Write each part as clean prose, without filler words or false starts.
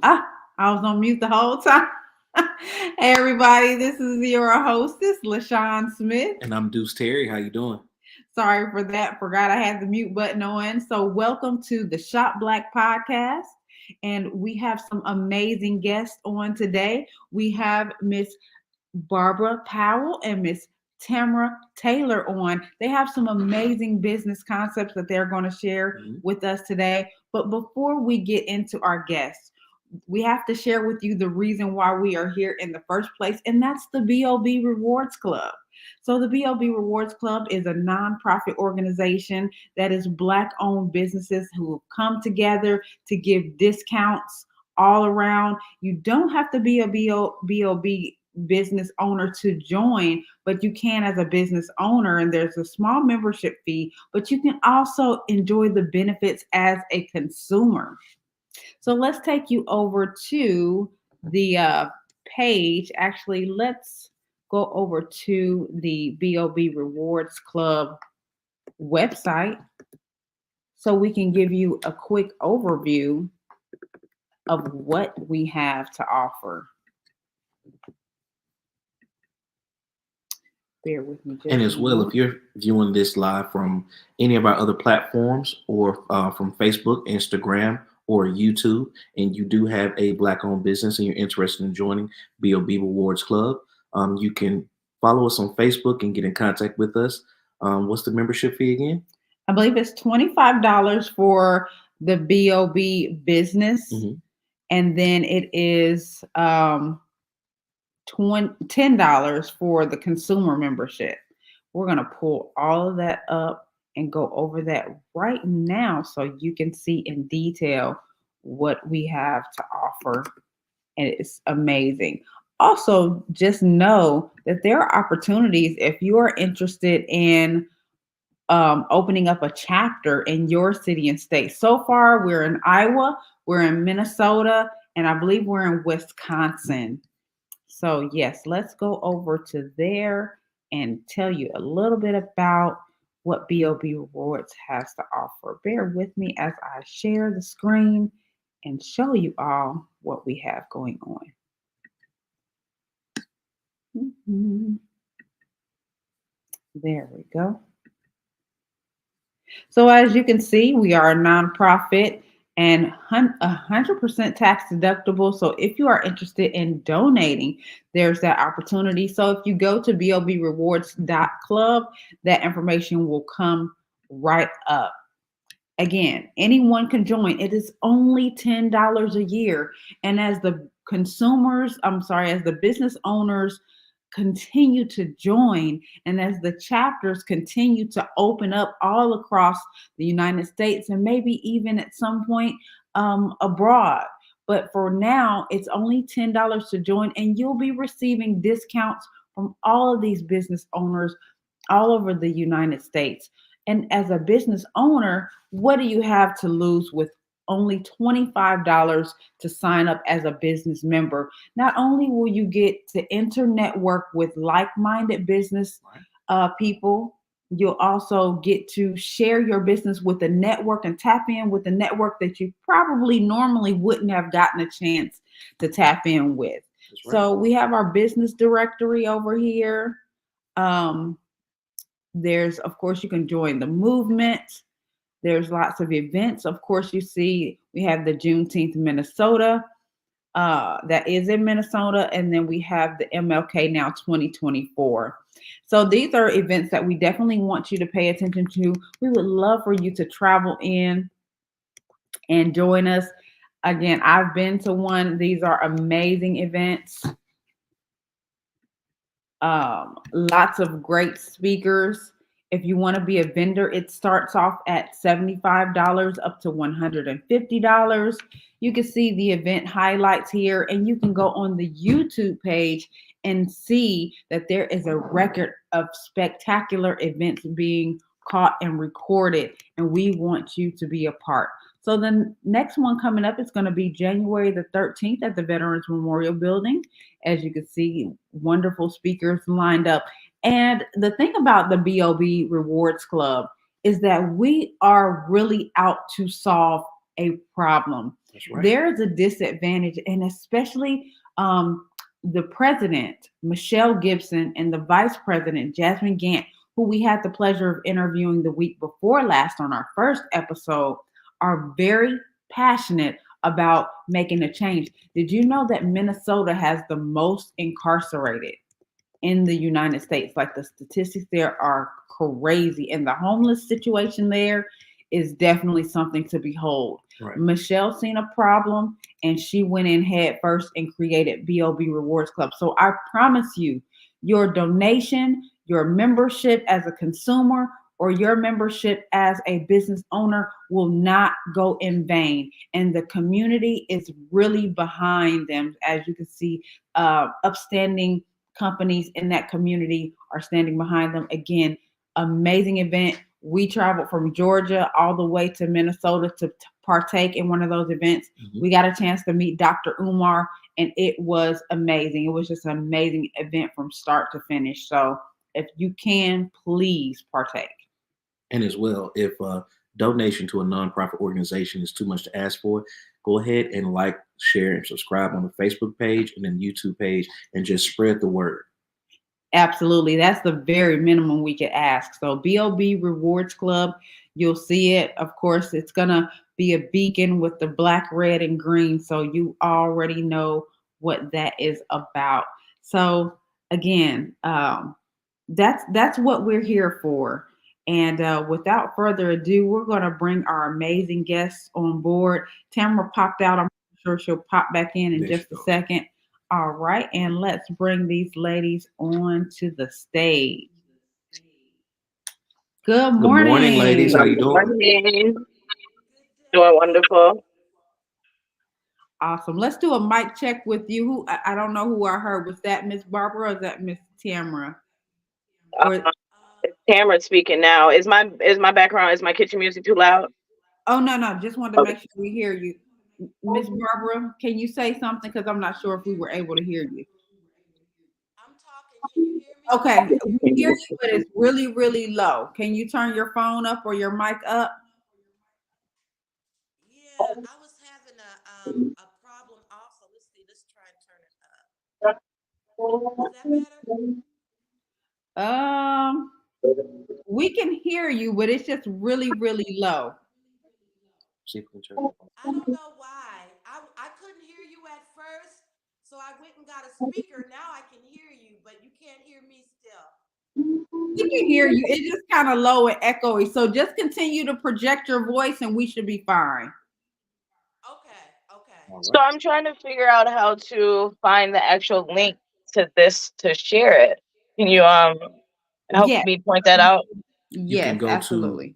I was on mute the whole time. Hey everybody, this is your hostess, LaShon Smith. And I'm Deuce Terry. How you doing? Sorry for that. Forgot I had the mute button on. So welcome to the Shop Black podcast. And we have some amazing guests on today. We have Miss Barbara Powell and Miss Tamara Taylor on. They have some amazing business concepts that they're going to share Mhm. with us today. But before we get into our guests, we have to share with you the reason why we are here in the first place, and that's the BOB Rewards Club. So, the BOB Rewards Club is a nonprofit organization that is Black owned businesses who have come together to give discounts all around. You don't have to be a BOB business owner to join, but you can as a business owner, and there's a small membership fee, but you can also enjoy the benefits as a consumer. So let's take you over to the page. Actually, let's go over to the BOB Rewards Club website so we can give you a quick overview of what we have to offer. Bear with me And just a as well, moment. if you're viewing this live from any of our other platforms or from Facebook, Instagram, or YouTube, and you do have a Black-owned business and you're interested in joining BOB Rewards Club, you can follow us on Facebook and get in contact with us. What's the membership fee again? I believe it's $25 for the BOB business, Hmm. and then it is $10 for the consumer membership. We're going to pull all of that up and go over that right now so you can see in detail what we have to offer. And it's amazing. Also, just know that there are opportunities if you are interested in opening up a chapter in your city and state. So far, we're in Iowa, we're in Minnesota, and I believe we're in Wisconsin. So, yes, let's go over to there and tell you a little bit about what BOB Rewards has to offer. Bear with me as I share the screen and show you all what we have going on. Mhm. There we go. So as you can see, we are a nonprofit and 100% tax deductible. So if you are interested in donating, there's that opportunity. So if you go to bobrewards.club, that information will come right up. Again, anyone can join. It is only $10 a year. And as the as the business owners continue to join and as the chapters continue to open up all across the United States and maybe even at some point abroad. But for now, it's only $10 to join, and you'll be receiving discounts from all of these business owners all over the United States. And as a business owner, what do you have to lose with only $25 to sign up as a business member? Not only will you get to enter network with like-minded business Right. people, you'll also get to share your business with a network and tap in with a network that you probably normally wouldn't have gotten a chance to tap in with. That's right. So we have our business directory over here. Um, there's, of course, you can join the movement. There's lots of events. Of course, you see we have the Juneteenth Minnesota that is in Minnesota, and then we have the MLK Now 2024. So these are events that we definitely want you to pay attention to. We would love for you to travel in and join us. Again, I've been to one. These are amazing events. Lots of great speakers. If you want to be a vendor, it starts off at $75 up to $150. You can see the event highlights here, and you can go on the YouTube page and see that there is a record of spectacular events being caught and recorded, and we want you to be a part. So the next one coming up is going to be January the 13th at the Veterans Memorial Building. As you can see, wonderful speakers lined up. And the thing about the BOB Rewards Club is that we are really out to solve a problem. That's right. There is a disadvantage, and especially the president, Michelle Gibson, and the vice president, Jasmine Gant, who we had the pleasure of interviewing the week before last on our first episode, are very passionate about making a change. Did you know that Minnesota has the most incarcerated in the United States? Like the statistics there are crazy, and the homeless situation there is definitely something to behold. Right. Michelle seen a problem and she went in head first and created BOB Rewards Club. So I promise you, your donation, your membership as a consumer, or your membership as a business owner will not go in vain. And the community is really behind them. As you can see, upstanding companies in that community are standing behind them. Again, amazing event. We traveled from Georgia all the way to Minnesota to partake in one of those events. Mhm. We got a chance to meet Dr. Umar, and it was amazing. It was just an amazing event from start to finish. So if you can, please partake. And as well, if donation to a nonprofit organization is too much to ask for, go ahead and like, share, and subscribe on the Facebook page and then YouTube page, and just spread the word. Absolutely. That's the very minimum we could ask. So BOB Rewards Club, you'll see it. Of course, it's going to be a beacon with the black, red, and green. So you already know what that is about. So again, that's what we're here for. And without further ado, we're going to bring our amazing guests on board. Tamara popped out. I'm sure she'll pop back in There she just a goes. second. All right, and let's bring these ladies on to the stage. Good Good morning, ladies. How morning. you Good doing? morning. Doing wonderful. Awesome. Let's do a mic check with you. Who I don't know who I heard. Was that Miss Barbara or is that Miss Tamara? Or It's Tamara speaking now. Is my background, is my kitchen music too loud? oh no, just wanted to make sure we hear you. Miss Barbara, can you say something? Because I'm not sure if we were able to hear you. Okay, we hear you, but it's really, really low. Can you turn your phone up or your mic up? Um, we can hear you, but it's just really, really low. See if we can turn it on. We can hear you. It's just kind of low and echoey. So just continue to project your voice and we should be fine. All So right. I'm trying to figure out how to find the actual link to this to share it. Can you help Yes, me point that out? You can yes, go to absolutely.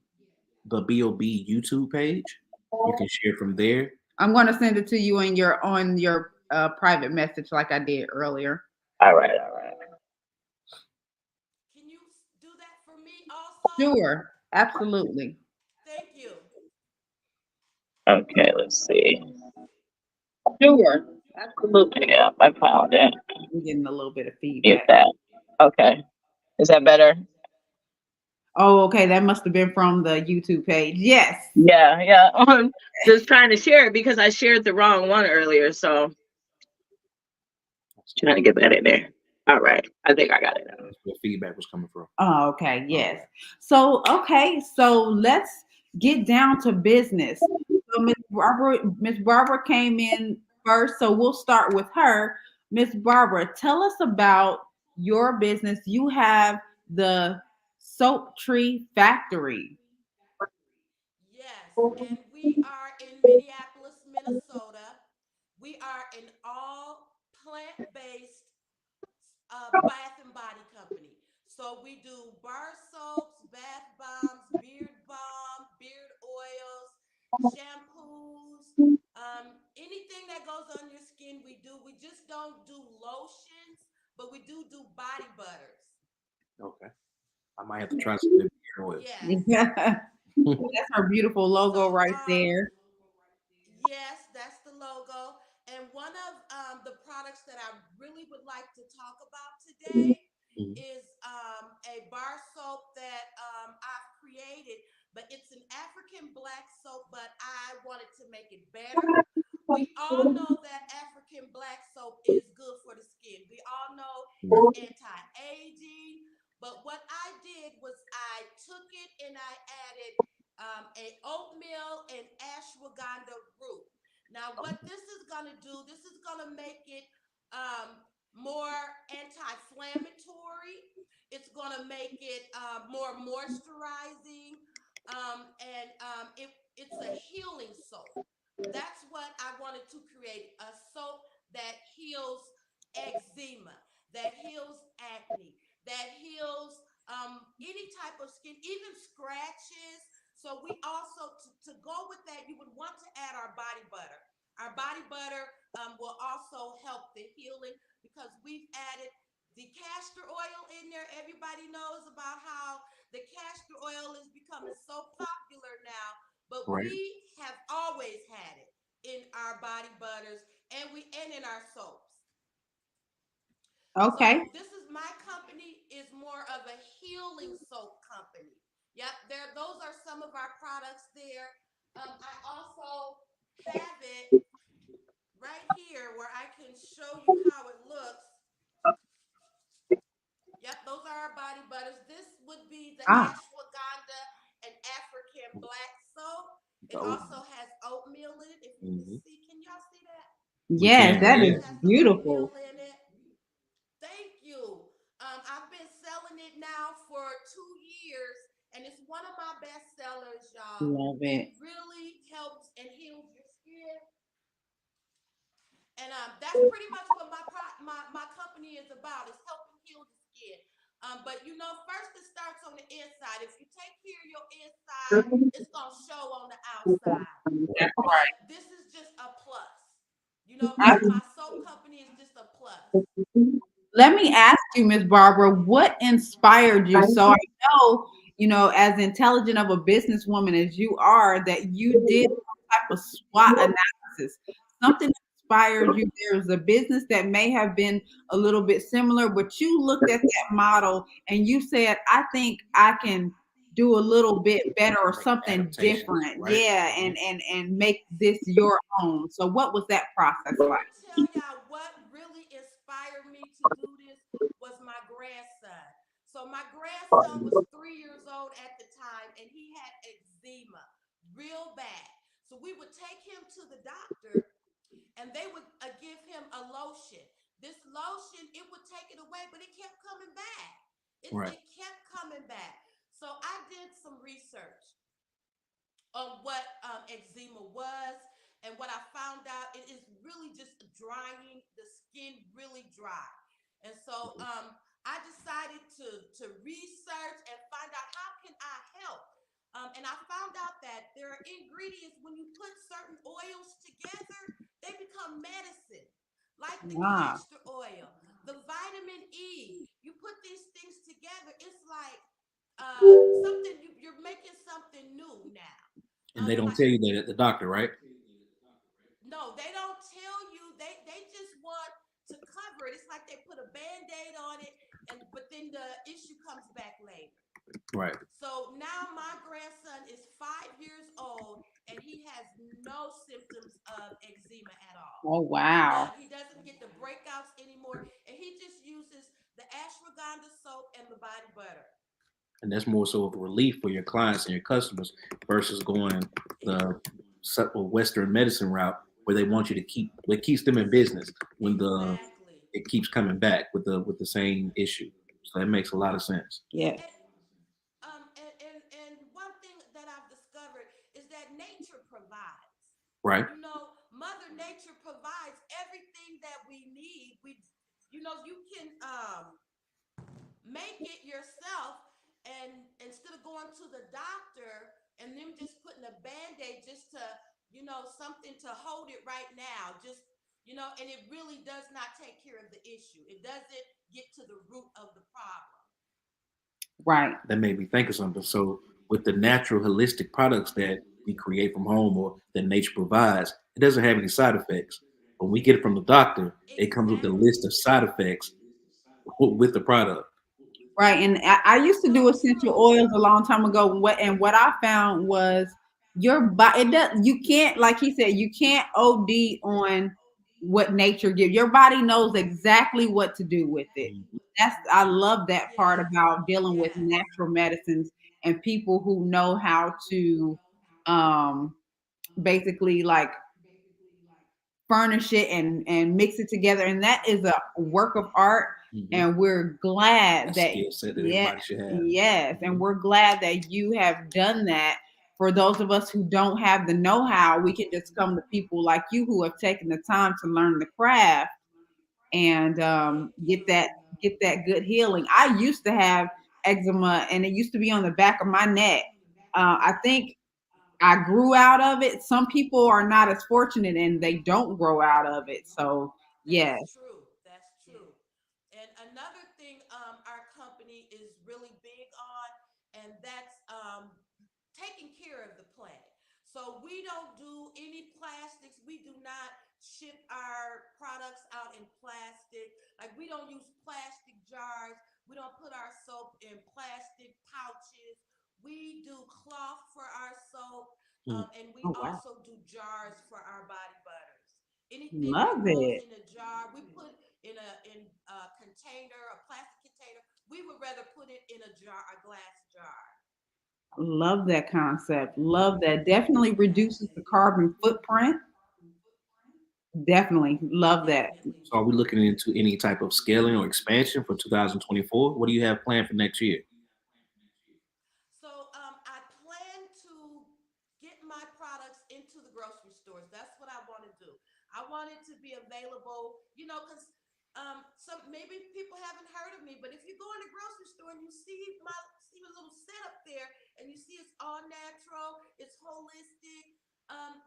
the BOB YouTube page. You can share from there. I'm going to send it to you on your private message like I did earlier. All right, all right. Sure, absolutely. Okay, let's see. Sure, absolutely. Yeah, I found it. I'm getting a little bit of Mute feedback. that. Okay. Is that better? Oh, okay. That must have been from the YouTube page. Yes. Yeah, yeah. I'm just trying to share it because I shared the wrong one earlier, so trying to get that in there. All right. I think I got it now. That's where feedback was coming from. Oh, okay. All Yes. right. So, okay. So let's get down to business. So Miss Barbara came in first. So we'll start with her. Miss Barbara, tell us about your business. You have the Soap Tree Factory. Okay. I might have to try some of the beer oils. Yeah. That's her beautiful logo right there. Mhm. to make it better. We all know that African black soap is good for the skin. We all know it's anti-aging. But what I did was I took it and I added a oatmeal and ashwagandha root. Now, what this is gonna do, this is gonna make it more anti-inflammatory. It's gonna make it more moisturizing, and it's a healing soap. That's what I wanted to create, a soap that heals eczema, that heals acne, that heals any type of skin, even scratches. So we also, to go with that, you would want to add our body butter. Our body butter will also help the healing because we've added the castor oil in there. Everybody knows about how the castor oil is becoming so popular now, but Right. we have always had it in our body butters and in our soaps. Okay. So this is my company is more of a healing soap company. Yep, there those are some of our products there. I also have it right here where I can show you how it looks. Yep, those are our body butters. This would be the Ah, ashwagandha and African black soap. It Oh, also has oatmeal in it. If you can mhm. see, can y'all see that? We yes, can, that It is yeah. has the oatmeal beautiful. in it. Thank you. I've been selling it now for 2 years, and it's one of my best sellers, y'all. Love it. It really helps and heals your skin, and that's pretty much what my company is about. Is helping heal the skin. But you know, first it starts on the inside. If you take care of your inside, it's gonna show on the outside. That's But right. this is just a plus. You know, I, my soap company is just a plus. let me ask you, Miss Barbara, what inspired you? So I know, as intelligent of a businesswoman as you are, that you did some type of SWOT analysis. Something inspired you. There was a business that may have been a little bit similar, but you looked at that model and you said, I think I can do a little bit better or Like something adaptations, different. right? Yeah, Mhm. and make this your own. So what was that process I'm like? gonna tell y'all what really inspired me to do this was my grandson. So my grandson was 3 years old at the time, and he had eczema, real bad. So we would take him to the doctor, and they would give him a lotion. This lotion, it would take it away, but it kept coming back. It Right. it kept coming back. So I did some research on what eczema was, and what I found out, it is really just drying the skin, really dry. And so I decided to research and find out how can I help. And I found out that there are ingredients when you put certain oils together, they become medicine, like the Wow. castor oil, the vitamin E. You put these things together, it's like something you're making something new now. And they It's don't like tell you that at the doctor, right? no, they don't tell you. They just want to cover it. It's like they put a band-aid on it, and but then the issue comes back later. Right. So now my grandson is 5 years old, and he has no symptoms of eczema at all. Oh, wow. None. He doesn't get the breakouts anymore, and he just uses the ashwagandha soap and the body butter. And that's more so of a relief for your clients and your customers versus going the Western medicine route where they want you to keep what keeps them in business when the Exactly. it keeps coming back with the same issue. So that makes a lot of sense. Yes. And, and one thing that I've discovered is that nature provides. Right. You know, Mother Nature provides everything that we need. You can make it yourself, and instead of going to the doctor and them just putting a band-aid just to, something to hold it right now, just and it really does not take care of the issue. It doesn't get to the root of the problem. Right. That made me think of something. So with the natural holistic products that we create from home or that nature provides, it doesn't have any side effects. When we get it from the doctor, it comes with a Exactly. list of side effects with the product. Right. And I used to So do essential true. oils a long time ago. What I found was your body, it does, you can't, like he said, you can't OD on what nature gives. Your body knows exactly what to do with it. Mhm. I love that part Yes, about dealing with yes, natural medicines and people who know how to um basically like furnish it and mix it together, and that is a work of art. Mhm. And we're glad That that, skill set that yeah, everybody should have. yes, and Mhm. we're glad that you have done that. For those of us who don't have the know-how, we can just come to people like you who have taken the time to learn the craft and thank get you. that good healing. I used to have eczema, and it used to be on the back of my neck. I think I grew out of it. Some people are not as fortunate and they don't grow out of it. So That's yes, true. That's true. And another thing our company is really big on, and that's taking care of the planet. So we don't do any plastics. We do not ship our products out in plastic. Like we don't use plastic jars. We don't put our soap in plastic pouches. We do cloth for our soap, Mm. and we oh wow, also do jars for our body butters. Anything that love goes it. in a jar, we put in a container, a plastic container. We would rather put it in a jar, a glass jar. Love that concept. Love that. Definitely reduces Yes, the carbon footprint. Definitely love that. definitely. So, are we looking into any type of scaling or expansion for 2024? What do you have planned for next year? So I plan to get my products into the grocery stores. That's what I want to do. I want it to be available, because some maybe people haven't heard of me, but if you go in the grocery store and you see a little setup there, and you see it's all natural, it's holistic, um,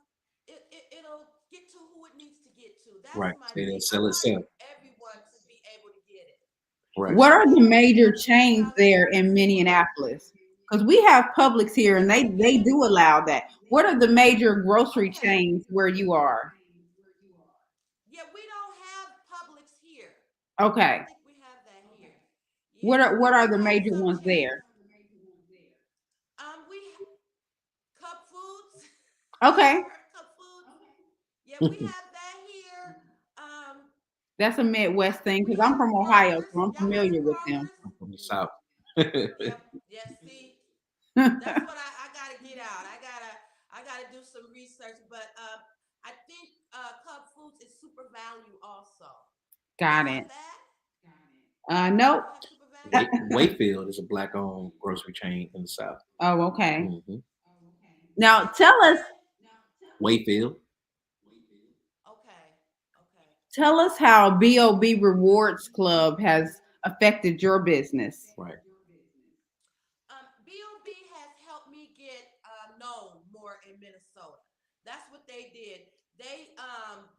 it'll get to who it needs to get to. That's Right. my Say they'll thing. I sell want itself. everyone to be able to get it. Right. What So are the major in chains there in 2024, Minneapolis? Because we have Publix here in and the they do allow that. What are the major grocery okay. chains where you are? Yeah, we don't have Publix here. I don't Okay. think we have that here. Yeah, we What are do the have major some ones chains. there? Cup Foods. You Okay. ever heard of Cup Foods? Yeah, we have that here. Um, That's a Midwest thing we because I'm have from Ohio, Kroger's. so I'm Y'all heard familiar of with them. Kroger's? I'm from the South. Yep. Yes. See, that's what I gotta get out. I gotta do some research. But I think Cup Foods is Super Value also. They Got have it. that. Nope. They have Super Value. Wayfield is a black-owned grocery chain in the South. Oh, okay. Hmm. Now Say that again. Wayfield. Okay. Okay. tell us how BOB Rewards Club has affected your business. Right. BOB has helped me get known more in Minnesota. That's what they did. They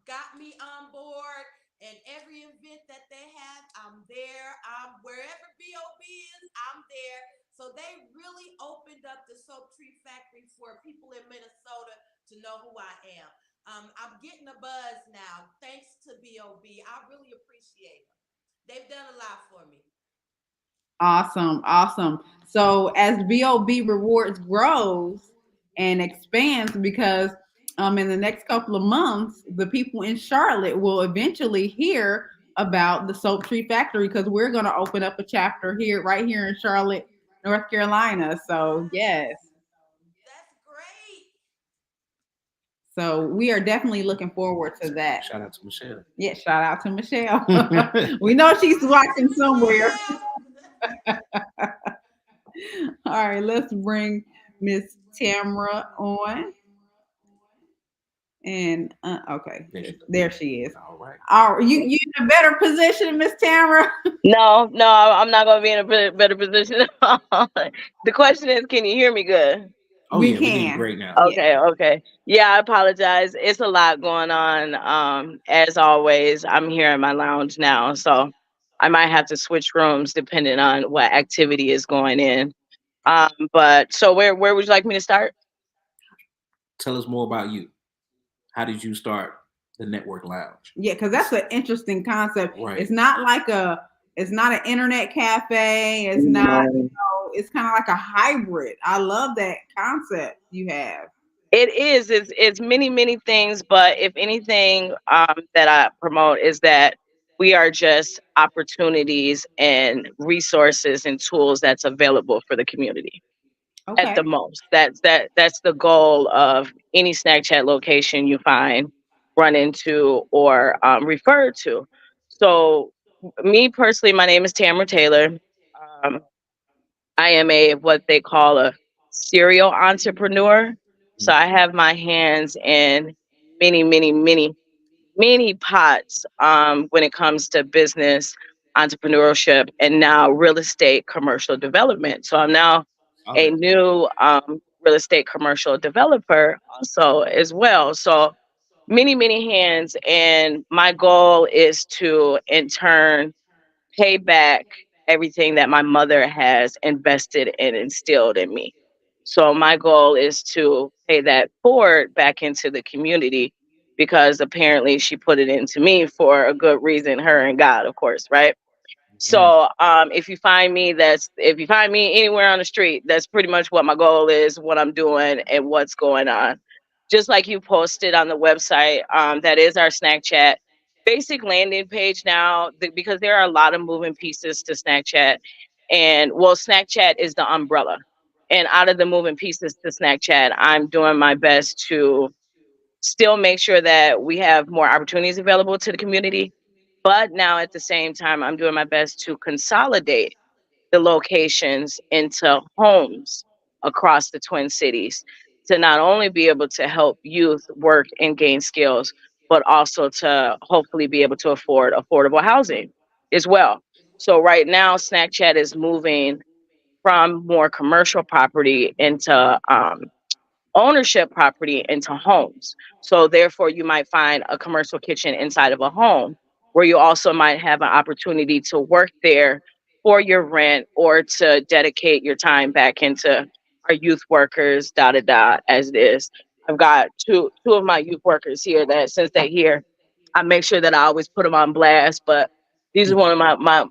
got me on board, and every event that they have, I'm there. I'm wherever BOB is, I'm there. So they really opened up the Soap Tree Factory for people in Minnesota to know who I am. I'm getting a buzz now, thanks to BOB. I really appreciate them. They've done a lot for me. Awesome, awesome. So as BOB Rewards grows and expands, because in the next couple of months, the people in Charlotte will eventually hear about the Soap Tree Factory because we're going to open up a chapter here, right here in Charlotte, North Carolina. So yes, Yes, that's great. so we are definitely looking forward to that. Shout out to Michelle. Yeah, shout out to Michelle. We know she's Shout out to watching somewhere. Michelle. All right, let's bring Miss Tamara on. And okay, There she goes. there she is. All right. You in a better position, Miss Tamara? No, no, I'm not gonna be in a better position. The question is, can you hear me good? Oh We yeah, we're getting can. great now. Yes. Okay, okay. Yeah, I apologize. It's a lot going on. As always, I'm here in my lounge now, so I might have to switch rooms depending on what activity is going in. But so where would you like me to start? Tell us more about you. How did you start the Network Lounge? Yeah, because that's an interesting concept. Right. It's not an internet cafe. It's not, No. it's kind of like a hybrid. I love that concept you have. It is. It's many, many things, but if anything, that I promote is that we are just opportunities and resources and tools that's available for the community at Okay. the most. That's the goal of any snack chat location you find, run into, or refer to. So, me personally, my name is Tamara Taylor. Um, I am a what they call a serial entrepreneur. So I have my hands in many, many, many, many pots when it comes to business, entrepreneurship, and now real estate commercial development. So I'm now All a that. new real estate commercial developer also as well. So many, many hands. And my goal is to, in turn, pay back everything that my mother has invested and instilled in me. So my goal is to pay that forward back into the community because apparently she put it into me for a good reason, her and God, of course, right? Amen. So if you find me anywhere on the street, that's pretty much what my goal is, what I'm doing, and what's going on. Just like you posted on the website, that is our snack chat basic landing page now, because there are a lot of moving pieces to snack chat. And well, snack chat is the umbrella. And out of the moving pieces to snack chat, I'm doing my best to still make sure that we have more opportunities available to the community. But now at the same time, I'm doing my best to consolidate the locations into homes across the Twin Cities to not only be able to help youth work and gain skills, but also to hopefully be able to afford affordable housing as well. So right now, Snack Chat is moving from more commercial property into ownership property into homes. So therefore, you might find a commercial kitchen inside of a home where you also might have an opportunity to work there for your rent or to dedicate your time back into our youth workers, da da da, as it is. I've got two of my youth workers here that since they're here, I make sure that I always put them on blast. But these are one of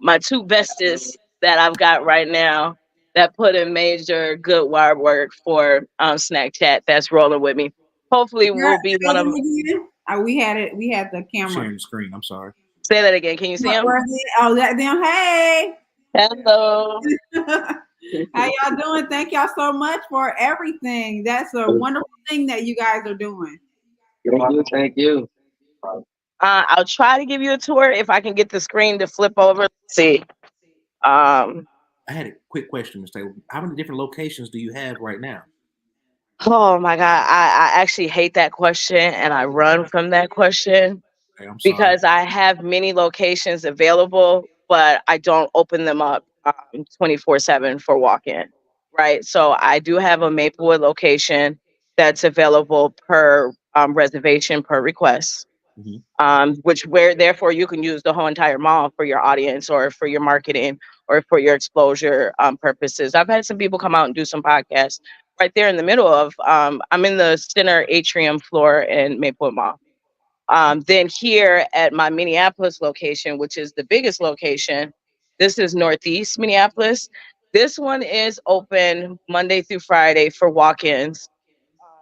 my two bestest that I've got right now that put in major good wire work for Snack Chat that's rolling with me. Hopefully, Girl, we'll be tell one of them them. again. We had it. We had the camera. Sharing the screen. I'm sorry. Say that again. Can you see What them? were they? Oh, that them. Hey. Hello. How y'all doing? Thank y'all so much for everything. That's a wonderful thing that you guys are doing. Thank you. Thank you. I'll try to give you a tour if I can get the screen to flip over. Let's see. Um, I had a quick question, Miss Taylor. How many different locations do you have right now? oh my God. I actually hate that question and I run from that question Okay, I'm sorry. because I have many locations available, but I don't open them up 24/7 for walk in. Right. So I do have a Maplewood location that's available per reservation per request. Hmm. Which where therefore you can use the whole entire mall for your audience or for your marketing or for your exposure purposes. I've had some people come out and do some podcasts right there in the middle of. I'm in the center atrium floor in Maplewood Mall. Then here at my Minneapolis location, which is the biggest location, this is Northeast Minneapolis. This one is open Monday through Friday for walk-ins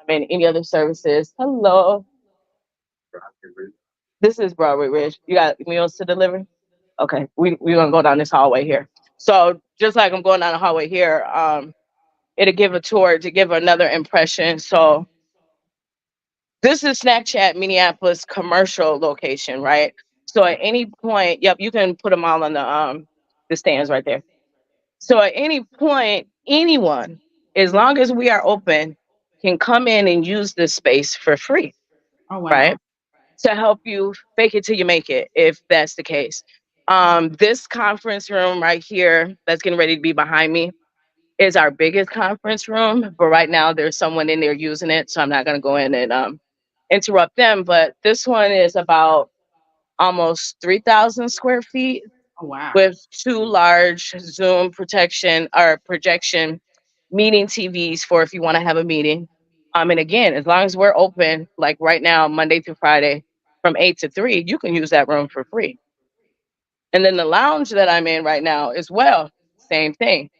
and any other services. Hello, this is Broadway Ridge. You got meals to deliver? Okay, we're gonna go down this hallway here. So just like I'm going down the hallway here, it'll give a tour to give another impression. So this is Snack Chat Minneapolis commercial location, right? So at any point, yep, you can put them all on the stands right there. So at any point, anyone, as long as we are open, can come in and use this space for free, Oh right? wow. To help you fake it till you make it, if that's the case. This conference room right here, that's getting ready to be behind me, is our biggest conference room. But right now, there's someone in there using it, so I'm not going to go in and interrupt them. But this one is about almost 3,000 square feet Oh wow. with two large Zoom protection or projection meeting TVs for if you want to have a meeting. And again, as long as we're open, like right now, Monday through Friday, from 8 to 3, you can use that room for free. And then the lounge that I'm in right now as well, same thing.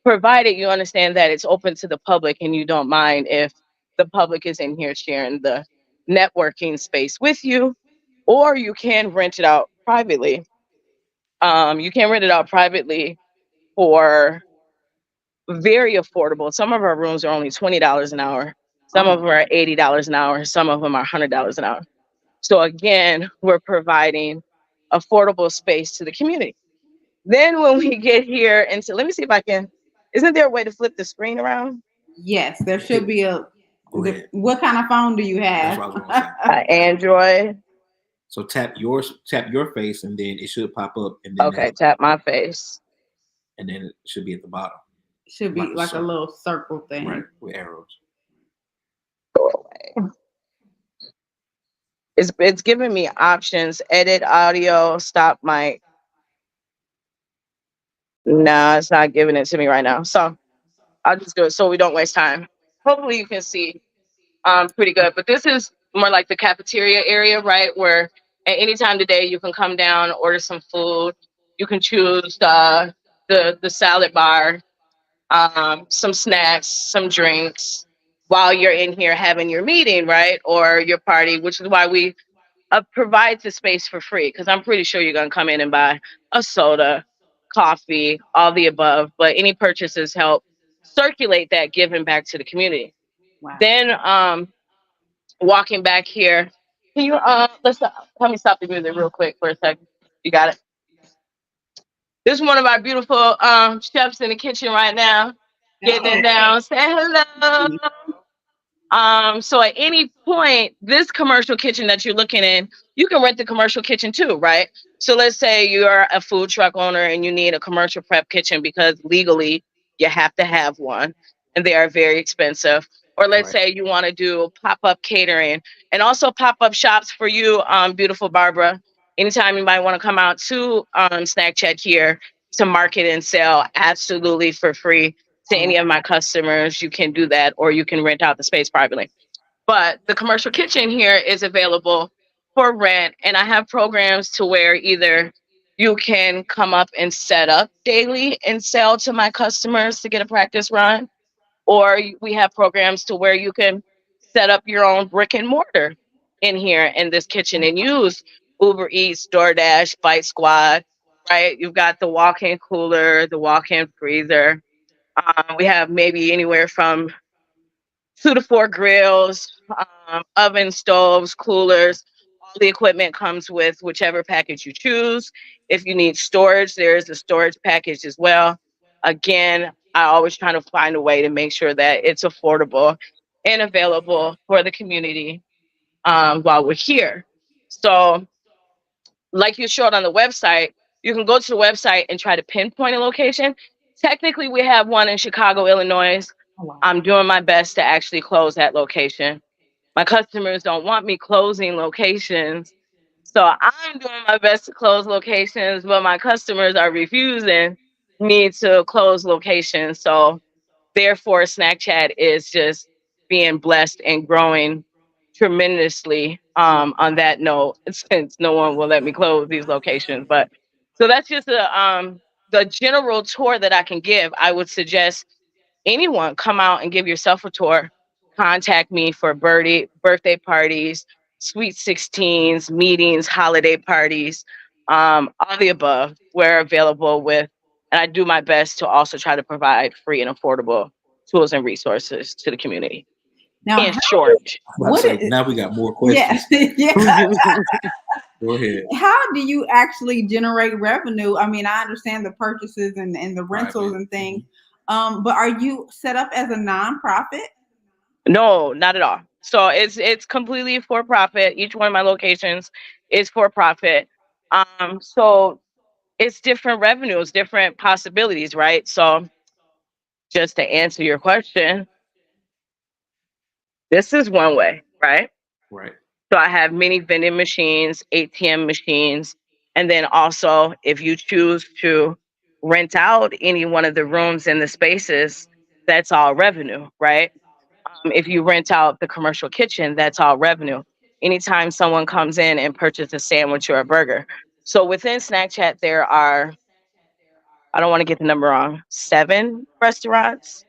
Provided you understand that it's open to the public and you don't mind if the public is in here sharing the networking space with you, or you can rent it out privately. You can rent it out privately for very affordable. Some of our rooms are only $20 an hour. Some Oh, of them are $80 an hour. Some of them are $100 an hour. So again, we're providing affordable space to the community. Then when we get here into, let me see if I can, isn't there a way to flip the screen around? yes, there should be a. Go ahead. What kind of phone do you That's have? what I was gonna say. Android. So tap your face, and then it should pop up, and then Okay, tap my face. and then it should be at the bottom, Should like be a like a circle, little circle right, thing. with arrows. Go away. It's giving me options, edit audio, stop mic. No, it's not giving it to me right now. So I'll just do it so we don't waste time. Hopefully you can see pretty good. But this is more like the cafeteria area, right? Where at any time today you can come down, order some food. You can choose the salad bar, some snacks, some drinks while you're in here having your meeting, right? Or your party, which is why we provide the space for free. Because I'm pretty sure you're going to come in and buy a soda, coffee, all the above. But any purchases help circulate that giving back to the community. Wow. Then walking back here. Can you let me stop the music real quick for a second. You got it. This is one of our beautiful chefs in the kitchen right now, getting Oh, it down. Say hello. So at any point, this commercial kitchen that you're looking in, you can rent the commercial kitchen too, right? So let's say you're a food truck owner and you need a commercial prep kitchen because legally you have to have one and they are very expensive. Or let's Right. say you want to do pop-up catering and also pop-up shops for you, beautiful Barbara. Anytime you might want to come out to Snack Chat here to market and sell absolutely for free to oh, any of my customers, you can do that, or you can rent out the space privately. But the commercial kitchen here is available for rent, and I have programs to where either you can come up and set up daily and sell to my customers to get a practice run, or we have programs to where you can set up your own brick and mortar in here in this kitchen and use Uber Eats, DoorDash, Bite Squad, right? You've got the walk-in cooler, the walk-in freezer. We have maybe anywhere from 2 to 4 grills, oven stoves, coolers. All the equipment comes with whichever package you choose. If you need storage, there is a storage package as well. Again, I always try to find a way to make sure that it's affordable and available for the community while we're here. So, like you showed on the website, you can go to the website and try to pinpoint a location. Technically, we have one in Chicago, Illinois. oh, wow. I'm doing my best to actually close that location. My customers don't want me closing locations. So I'm doing my best to close locations, but my customers are refusing me to close locations. So therefore, Snack Chat is just being blessed and growing tremendously on that note, since no one will let me close these locations. But so that's just the general tour that I can give. I would suggest anyone come out and give yourself a tour. Contact me for birthday parties, sweet 16s, meetings, holiday parties, all the above. We're available with, and I do my best to also try to provide free and affordable tools and resources to the community. Now, In short, I'm about to what say is? now we got more Yeah, questions. yeah. Go ahead. How do you actually generate revenue? I mean, I understand the purchases and the rentals Private. and things, but are you set up as a nonprofit? no, not at all. So it's completely for profit. Each one of my locations is for profit. So it's different revenues, different possibilities, right? So just to answer your question, this is one way, right? Right. So I have many vending machines, ATM machines, and then also if you choose to rent out any one of the rooms in the spaces, that's all revenue, right? If you rent out the commercial kitchen, that's all revenue. Anytime someone comes in and purchases a sandwich or a burger. So within Snack Chat, there are, I don't want to get the number wrong, 7 restaurants.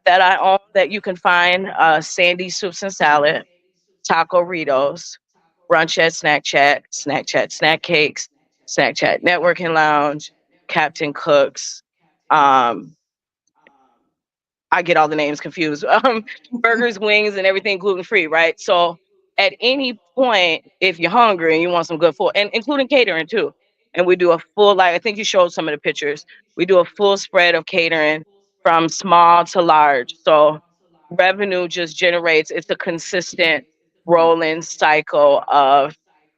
that I own that you can find Sandy Soups and Salad, Taco Ritos, Brunch at Snack Chat, Snack Chat Snack Cakes, Snack Chat Networking Lounge, Captain Cooks, um, I get all the names confused. Burgers, wings, and everything gluten free, right? So at any point, if you're hungry and you want some good food, and including catering too, and we do a full, like I think you showed some of the pictures. We do a full spread of catering from small to large. So revenue just generates. It's a consistent rolling cycle of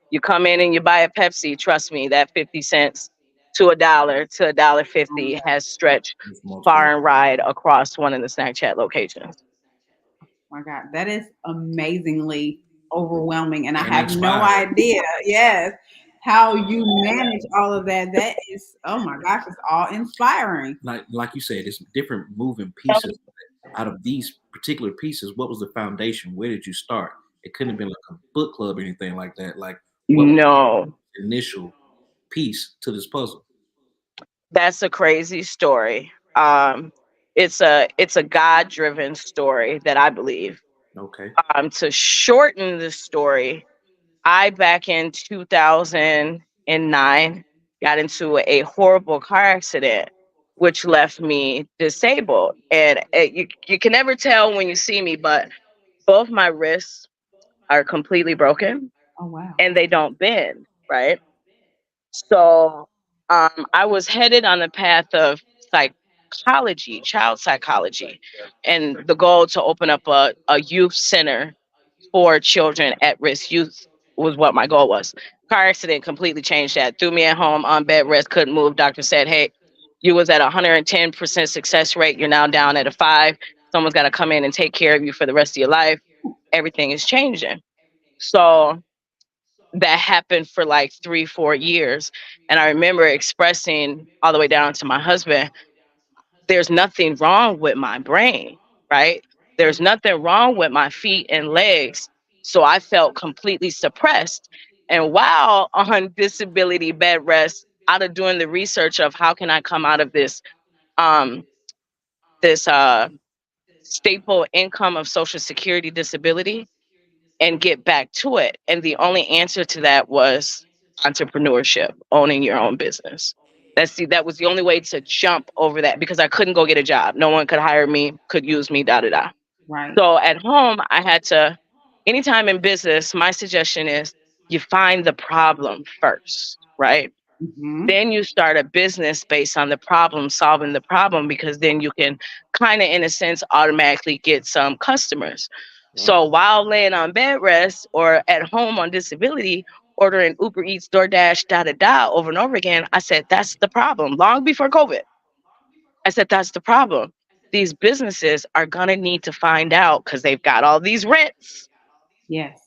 you come in and you buy a Pepsi. Trust me, that 50 cents to $1 to $1.50 has stretched It's multiple. far and wide across one of the snack chat locations. My God, that is amazingly overwhelming, and I And have no inspiring. idea. Yes, how you manage all of that. That is, oh my gosh, it's all inspiring. Like you said, it's different moving pieces. Out of these particular pieces, what was the foundation? Where did you start? It couldn't have been like a book club or anything like that. Like, what was No, the initial piece to this puzzle? that's a crazy story. It's a God driven story that I believe. Okay. To shorten the story, I back in 2009 got into a horrible car accident, which left me disabled. And you can never tell when you see me, but both my wrists are completely broken Oh wow. and they don't bend, right? So I was headed on the path of psychology, child psychology, and the goal to open up a youth center for children at risk youth was what my goal was. Car accident completely changed that. Threw me at home on bed rest, couldn't move. Doctor said, "Hey, you was at 110% success rate. You're now down at a 5. Someone's got to come in and take care of you for the rest of your life. Everything is changing." So that happened for like 3 4 years, and I remember expressing all the way down to my husband, there's nothing wrong with my brain, right? There's nothing wrong with my feet and legs. So I felt completely suppressed. And while on disability bed rest, out of doing the research of how can I come out of um this staple income of social security disability and get back to it. And the only answer to that was entrepreneurship, owning your own business. That was the only way to jump over that because I couldn't go get a job. No one could hire me, could use me, da da da. Right. So at home, I had to, anytime in business, my suggestion is you find the problem first, right? Hmm. Then you start a business based on the problem, solving the problem, because then you can kind of, in a sense, automatically get some customers. Right. So while laying on bed rest or at home on disability, ordering Uber Eats, DoorDash, da da da over and over again, I said, that's the problem. Long before COVID, I said, that's the problem. These businesses are going to need to find out because they've got all these rents Yes.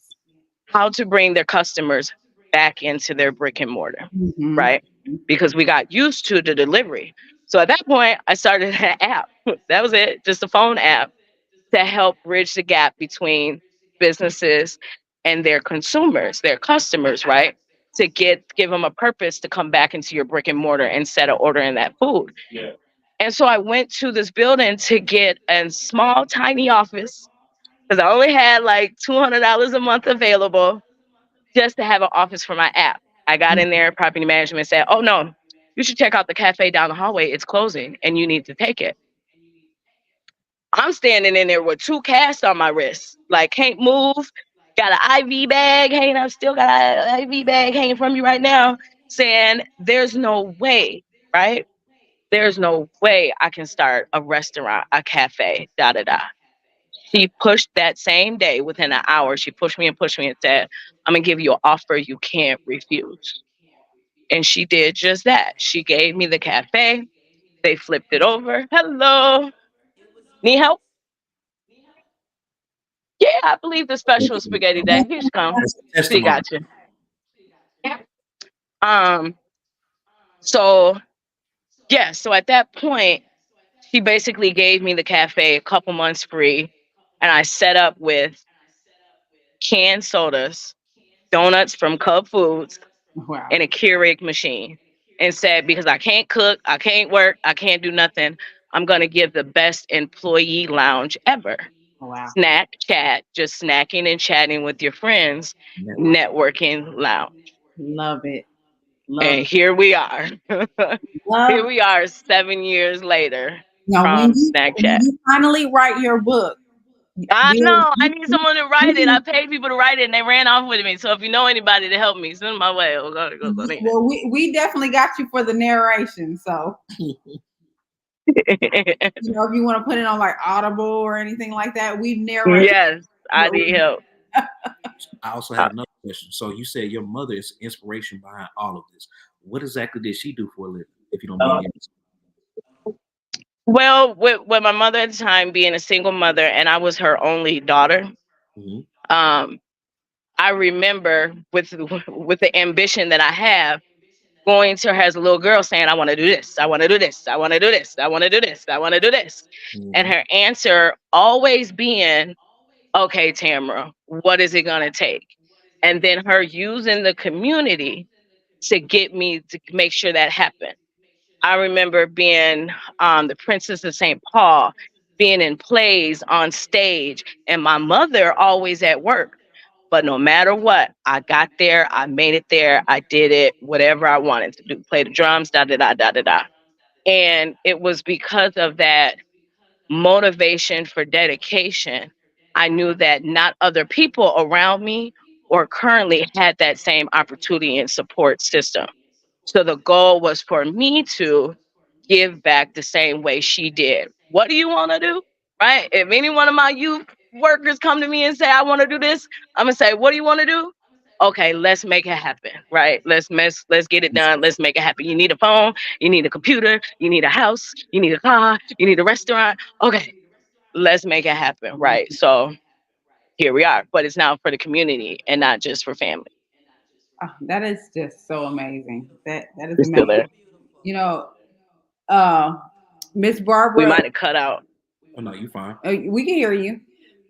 how to bring their customers back into their brick and mortar, Hmm. right? Because we got used to the delivery. So at that point, I started an app. That was it, just a phone app to help bridge the gap between businesses and their consumers, their customers, right? To give them a purpose to come back into your brick and mortar instead of ordering that food. And so I went to this building to get a small, tiny office because I only had like $200 a month available just to have an office for my app. I got in there, property management said, "Oh no, you should check out the cafe down the hallway. It's closing and you need to take it." I'm standing in there with two casts on my wrist, like can't move. Got an IV bag hanging up, still got an IV bag hanging from you right now, saying, "There's no way, right? There's no way I can start a restaurant, a cafe, da da da." She pushed that same day within an hour. She pushed me and said, "I'm gonna give you an offer you can't refuse." And she did just that. She gave me the cafe. They flipped it over. Hello. It was Need meant. help? Yeah, I believe the special spaghetti day. He's come. That's a She testimony. got you. Um, so yeah, so at that point, she basically gave me the cafe a couple months free. And I set up with canned sodas, donuts from Cub Foods, Wow. and a Keurig machine and said, because I can't cook, I can't work, I can't do nothing, I'm going to give the best employee lounge ever. Oh, wow. Snack chat, just snacking and chatting with your friends, Network. networking lounge. Love it. Love And it. here we are. Here Love. we are 7 years later Now, from Snack when Chat. you finally write your book, I we'll, know. I need someone to write it. I paid people to write it and they ran off with me. So if you know anybody to help me, send my way. Go need well, we definitely got you for the narration. So, it. if you want to put it on like Audible or anything like that, we narrate. Yes, I What need we, help. I also Uh, have another question. So you said your mother is inspiration behind all of this. What exactly did she do for a living, if you don't mind me asking? Well, with my mother at the time being a single mother and I was her only daughter, Hmm. um, I remember with the ambition that I have, going to her as a little girl saying, I want to do this, I want to do this, I want to do this, I want to do this, I want to do this. And Hmm. her answer always being, okay, Tamara, what is it going to take? And then her using the community to get me to make sure that happened. I remember being the Princess of St. Paul, being in plays on stage, and my mother always at work. But no matter what, I got there, I made it there, I did it, whatever I wanted to do, play the drums, da da da da da da. And it was because of that motivation for dedication. I knew that not other people around me or currently had that same opportunity and support system. So the goal was for me to give back the same way she did. What do you want to do? Right? If any one of my youth workers come to me and say, I want to do this, I'm gonna say, what do you want to do? Okay, let's make it happen. Right? Let's get it done. Let's make it happen. You need a phone, you need a computer, you need a house, you need a car, you need a restaurant. Okay, let's make it happen. Right. So here we are. But it's now for the community and not just for family. oh, that is just so amazing. That is You're still amazing. there. So beautiful. You know, uh, Miss We Barbara. might have cut out. Oh no, you fine. We can hear you,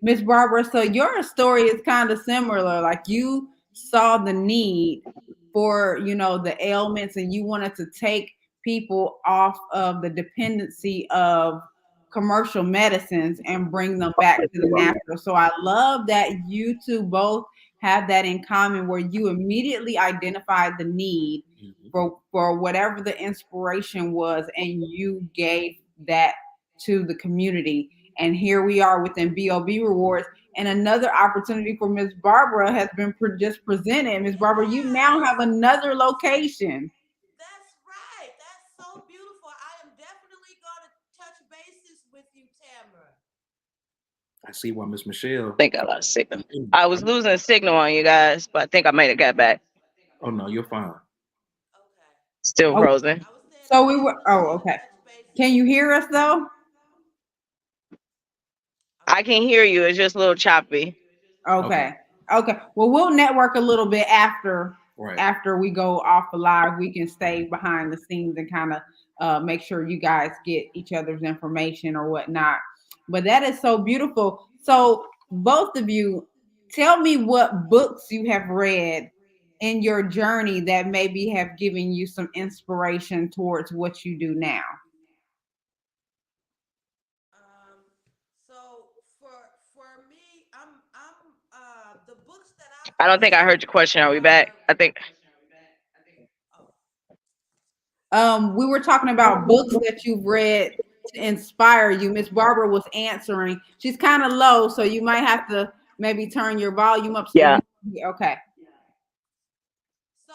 Miss Barbara. So your story is kind of similar. Like you saw the need for the ailments, and you wanted to take people off of the dependency of commercial medicines and bring them back to the natural. So I love that you two both have that in common, where you immediately identified the need Hmm. for whatever the inspiration was, and you gave that to the community. And here we are within BOB Rewards. And another opportunity for Miss Barbara has been just presented. Miss Barbara, you now have Yes, another location. that's right. That's so beautiful. I am definitely going to touch bases with you, Tamara. I see why Miss Michelle. Think I lost signal. I was losing signal on you guys, but I think I made it got back. Oh no, you're fine. Okay. Still Oh, frozen. I was saying so I we were. definitely Oh, want to okay. touch bases Can you with hear you. us though? I can Okay. hear you. It's just a little choppy. Okay. Okay. Okay. Well, we'll network a little bit Right. after we go off the live. We can stay behind the scenes and kind of make sure you guys get each other's information or whatnot. But that is so beautiful. So both of you, tell me what books you have read in your journey that maybe have given you some inspiration towards what you do now. Um, so for me, I'm the books that I've I don't think I read heard your question. Are we back? are I think. oh, We were talking about books that you've read to inspire you. Miss Barbara was answering. She's kind of low, so you might have to maybe turn your volume up so Yeah. we. Okay. so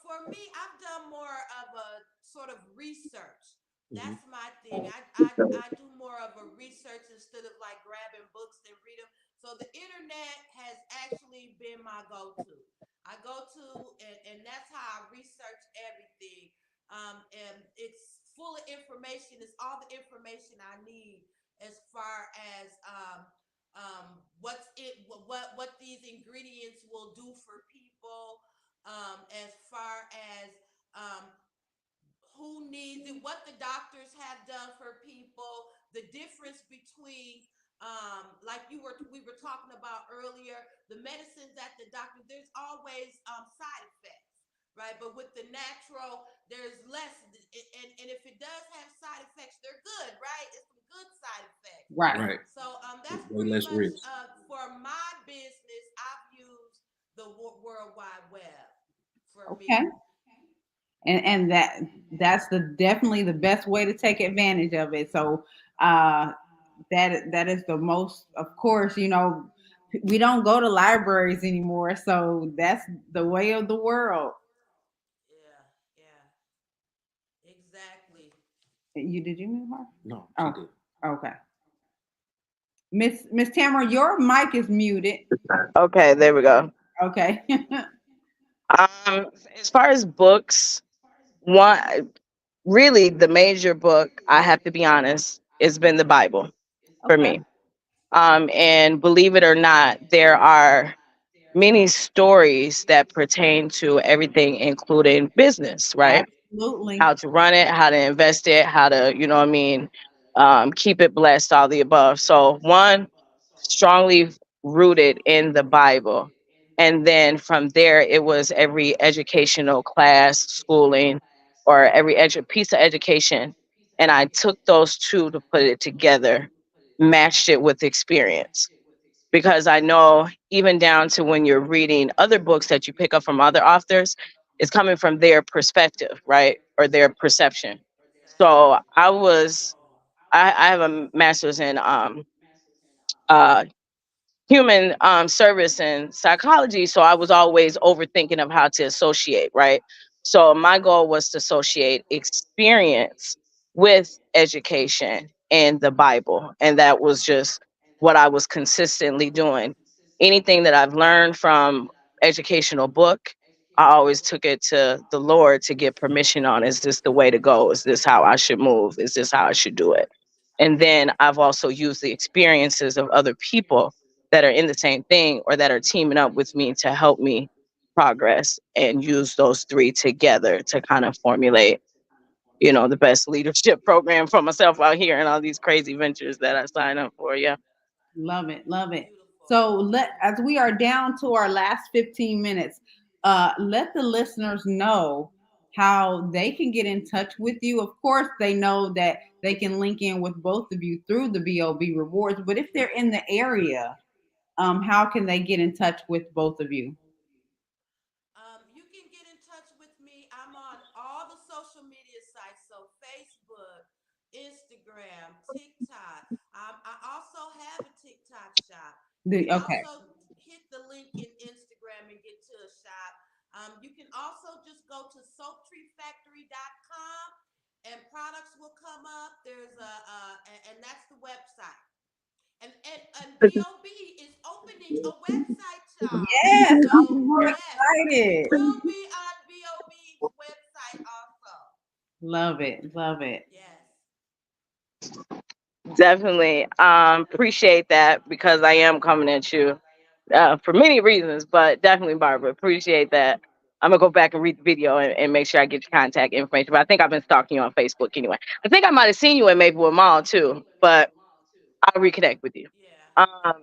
for me, I've done more of a sort of research. Hmm. That's my thing. I do more of a research instead of like grabbing books and read them. So the internet has actually been my go-to. I go to and that's how I research everything. And it's full of information. It's all the information I need as far as what's it what these ingredients will do for people, as far as um, who needs it, what the doctors have done for people, the difference between like we were talking about earlier, the medicines at the doctor, there's always side effects, right? But with the natural, there's less, and if it does have side effects, they're good, right? It's some good side effects. Right. Right. So With that's way pretty less much risk. for my business. I've used the World Wide Web for Okay. me. And that's the definitely the best way to take advantage of it. So uh that is the most, of course, we don't go to libraries anymore, so that's the way of the world. Yeah, yeah, exactly. Did you move her? No, she Oh, did. okay. Miss Tamara, your mic is muted. Okay, there we go. Okay. As far as books, one really the major book, I have to be honest, has been the Bible for Okay. me. And believe it or not, there are many stories that pertain to everything, including business, right? Absolutely. How to run it, how to invest it, how to, you know what I mean, keep it blessed, all the above. So, one, strongly rooted in the Bible. And then from there, it was every educational class, schooling, or every piece of education. And I took those two to put it together, matched it with experience. Because I know even down to when you're reading other books that you pick up from other authors, it's coming from their perspective, right? Or their perception. So Exactly. I have a master's in uh human service and psychology. So I was always overthinking of how to associate, right? So my goal was to associate experience with education and the Bible. And that was just what I was consistently doing. Anything that I've learned from educational book, I always took it to the Lord to get permission on, is this the way to go? Is this how I should move? Is this how I should do it? And then I've also used the experiences of other people that are in the same thing or that are teaming up with me to help me progress, and use those three together to kind of formulate, the best leadership program for myself out here and all these crazy ventures that I sign up for. Yeah. Love it, love it. Beautiful. So as we are down to our last 15 minutes, let the listeners know how they can get in touch with you. Of course, they know that they can link in with both of you through the BOB rewards, but if they're in the area, how can they get in touch with both of you? You can get in touch with me. I'm on all the social media sites, so Facebook, Instagram, TikTok. I also have a TikTok shop. You can Okay. also hit the link in Instagram and get to a shop. You can also just go to soaptreefactory.com and products will come up. And that's the website. And BOB is opening a website, y'all. Yes, I'm So so yes, we excited. will be on BOB's website also. Love it, love it. Yes. Definitely. Appreciate that because I am coming at you for many reasons, but definitely, Barbara, appreciate that. I'm gonna go back and read the video and make sure I get your contact information. But I think I've been stalking you on Facebook anyway. I think I might have seen you at Maplewood Mall too, but I'll reconnect with you. Yeah. Um,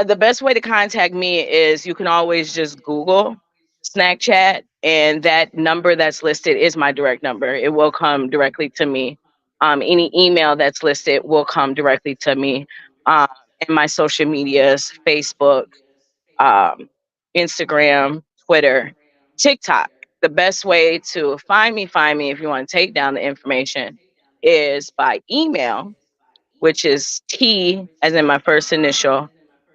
the best way to contact me is you can always just Google Snack Chat, and that number that's listed is my direct number. It will come directly to me. Any email that's listed will come directly to me. Um, and my social medias, Facebook, um, Instagram, Twitter, TikTok. The best way to find me if you want to take down the information is by email, which is T as in my first initial and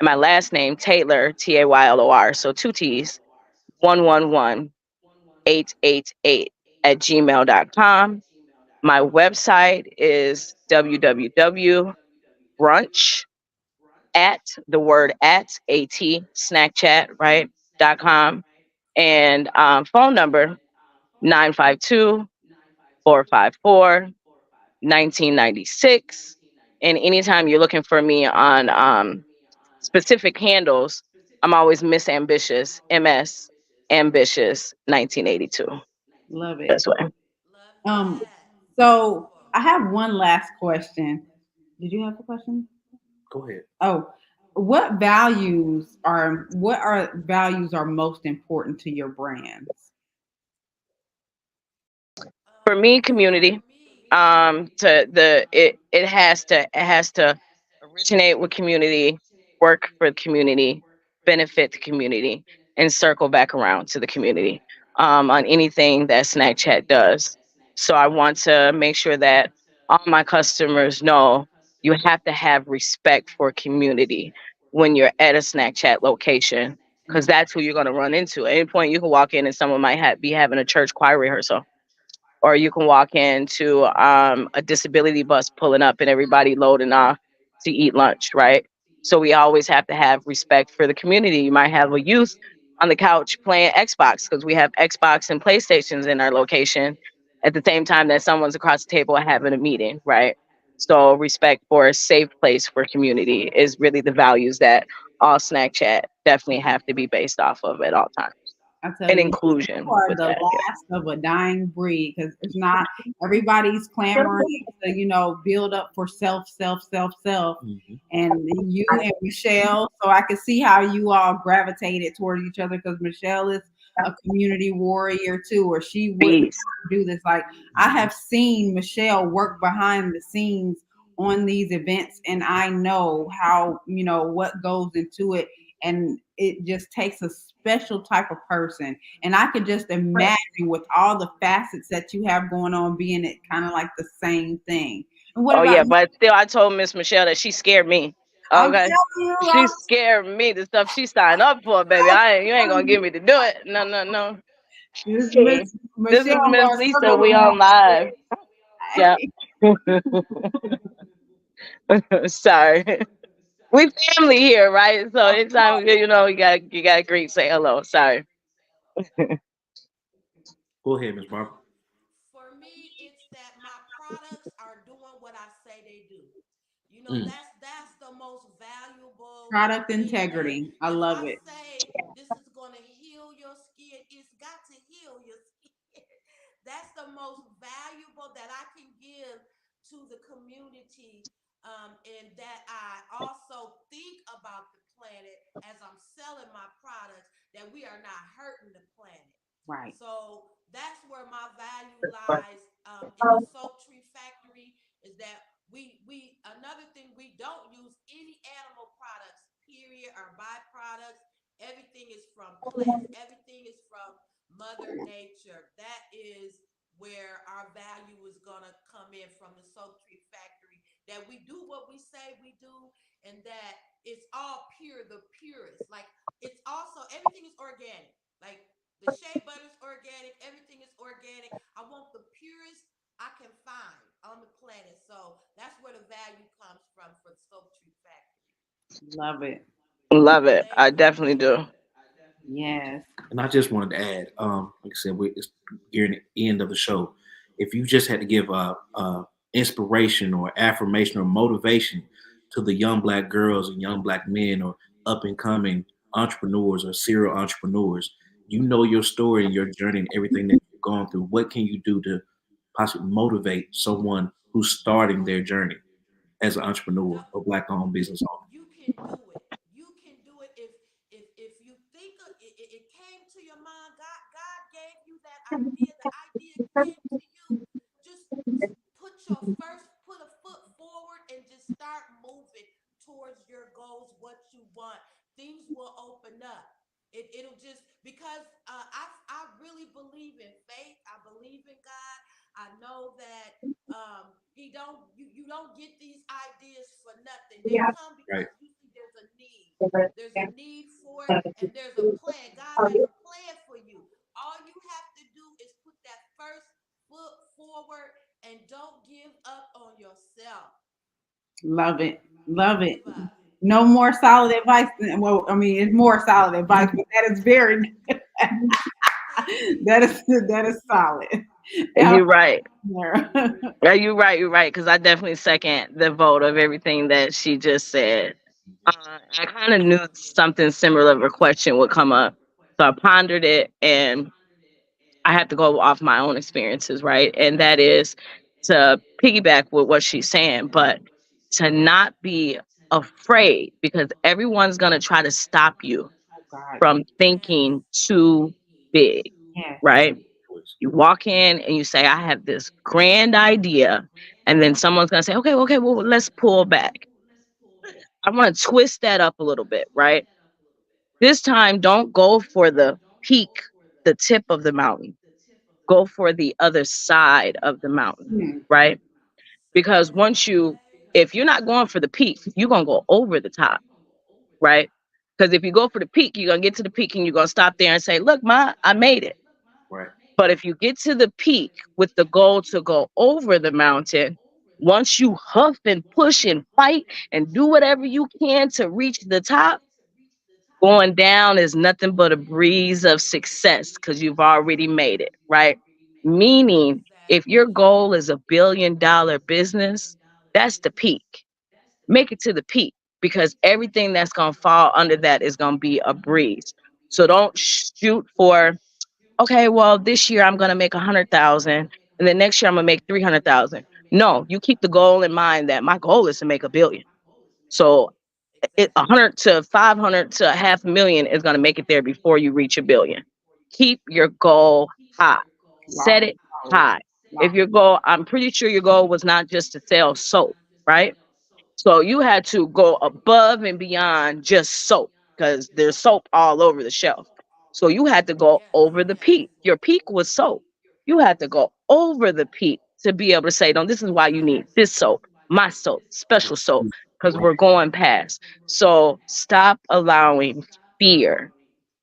my last name, Taylor, Taylor. So two T's, 111888 at gmail.com. My website is www.brunch at the word at snack chat, right? .com. And phone number 952 454 1996. And anytime you're looking for me on specific handles, I'm always Miss Ambitious, MS Ambitious 1982. Love it. That's way. Love Um, that. so Beautiful. I have one last question. Did you have a question? Go ahead. Oh, what are values are most important to your brands? For me, community. To the it has to originate with community, work for the community, benefit the community, and circle back around to the community. On anything that Snack Chat does. So I want to make sure that all my customers know you have to have respect for community when you're at a Snack Chat location, because that's who you're going to run into. At any point, you can walk in and someone might be having a church choir rehearsal, or you can walk into a disability bus pulling up and everybody loading off to eat lunch, right? So we always have to have respect for the community. You might have a youth on the couch playing Xbox because we have Xbox and PlayStations in our location at the same time that someone's across the table having a meeting, right? So respect for a safe place for community is really the values that all Snack Chat definitely have to be based off of at all times. I tell And you, you inclusion are with the that. Yeah. last of a dying breed because it's not everybody's clamoring to, build up for self, self, self, self. Mhm. And you and Michelle, so I can see how you all gravitated toward each other because Michelle is a community warrior too, or she wouldn't Peace. do this. Like I have seen Michelle work behind the scenes on these events, and I know how, what goes into it, and it just takes a special type of person. And I could just imagine with all the facets that you have going on being it kind of like the same thing. And what Oh about yeah, you? but still, I told Miss Michelle that she scared me. I'm Okay, telling you, she scared me. The stuff she signed up for, baby. You ain't gonna get me to do it. No, no, no. this Hey, Miss this is Michelle Miss gonna Lisa. struggle We with on live. Yeah. me. Sorry. We family here, right? So anytime you got to greet, say hello. Sorry. Go ahead, Miss Barbara. For me, it's that my products are doing what I say they do. Mm. That's the most valuable Product thing. That integrity. I if love I it. say this is gonna heal your skin, it's got to heal your skin. That's the most valuable that I can give to the community. And that I also think about the planet as I'm selling my products, that we are not hurting the planet. Right. So that's where my value lies, in the soap tree factory. Is that we another thing, we don't use any animal products, period, or byproducts. Everything is from plants. Everything is from Mother Nature. That is where our value is gonna come in, from the soap tree factory. That we do what we say we do, and that it's all pure, the purest. Like, it's also, everything is organic. Like, the shea butter is organic. Everything is organic. I want the purest I can find on the planet. So that's where the value comes from for the Soap Tree Factory. Love it. Love it. Thank I you. definitely do. Yes. And I just wanted to add, like I said, it's nearing the end of the show. If you just had to give inspiration or affirmation or motivation to the young black girls and young black men or up and coming entrepreneurs or serial entrepreneurs, you know your story and your journey and everything that you've gone through. What can you do to possibly motivate someone who's starting their journey as an entrepreneur Yep. or black owned business owner? You can do it. You can do it if you think it came to your mind. God gave you that idea. The idea came to you. Just put a foot forward and just start moving towards your goals, what you want. Things will open up. It'll just, because I really believe in faith. I believe in God. I know that he don't you don't get these ideas for nothing. They come Right. because usually there's a need. There's a need for it, and there's a plan. God has a plan for you. All you have to do is put that first foot forward, and don't give up on yourself. Love it. Love Don't it. give up. No more solid advice. Well, I mean, it's more solid advice, but that is very Thank you. that is solid. How You're right. about you, Yeah, you're right. You're right. Because I definitely second the vote of everything that she just said. I kind of knew something similar of a question would come up. So I pondered it, and I have to go off my own experiences, right? And that is to piggyback with what she's saying, but to not be afraid, because everyone's going to try to stop you Oh God, from Yes. thinking too big, yes, right? You walk in and you say, I have this grand idea. And then someone's going to say, okay, well, let's pull back. I want to twist that up a little bit, right? This time, don't go for the peak, the tip of the mountain. Go for the other side of the mountain, Hmm. right? Because if you're not going for the peak, you're going to go over the top, right? Because if you go for the peak, you're going to get to the peak and you're going to stop there and say, look, Ma, I made it. Right. But if you get to the peak with the goal to go over the mountain, once you huff and push and fight and do whatever you can to reach the top, going down is nothing but a breeze of success because you've already made it, right? Meaning, if your Exactly. goal is $1 billion business, that's the peak. Make it to the peak because everything that's going to fall under that is going to be a breeze. So don't shoot for, okay, well, this year I'm going to make 100,000 and then next year I'm going to make 300,000. No, you keep the goal in mind that my goal is to make 1 billion. So it Exactly. 100 to 500 to a half million is going to make it there before you reach 1 billion. Keep your goal high. Set Lofty it goals. high. If Lofty. your goal, I'm pretty sure your goal was not just to sell soap, right? So you had to go above and beyond just soap because there's soap all over the shelf. So you had to go Yes, over the yes. peak. Your peak was soap. You had to go over the peak to be able to say, no, this is why you need this soap, my soap, special soap, because Right. we're going past. So stop allowing fear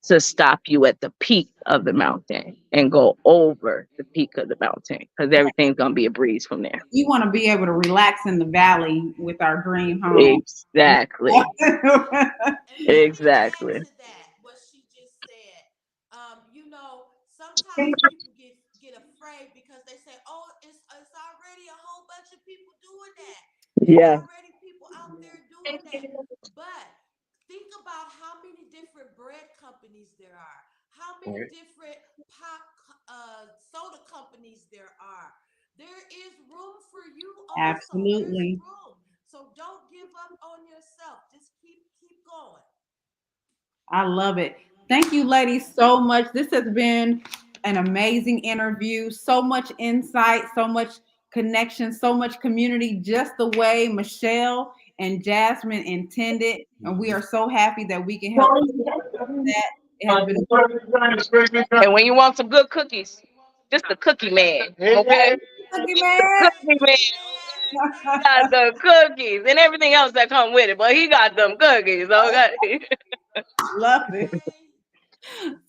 to stop you at the peak of the mountain and go over the peak of the mountain because everything's going to be a breeze from there. We want to be able to relax in the valley with our dream home. Exactly. And let me add Exactly. to that what she just said. Sometimes people get afraid because they say, "Oh, it's already a whole bunch of people doing that. It's Yeah. already people out there doing that." But think about how many different bread companies there are, how many Right. different pop soda companies there are. There is room for you also. There's Absolutely. room. So don't give up on yourself. Just keep going. I love it. Thank you, ladies, so much. This has been an amazing interview. So much insight, so much connection, so much community, just the way Michelle and Jasmine intended. And we are so happy that we can help that. It has been And when you want some good cookies, just the cookie man. Okay? a cookie The man. cookie man. Okay? He got the cookies and everything else that come with it, but he got them cookies. Okay? Love it. Okay.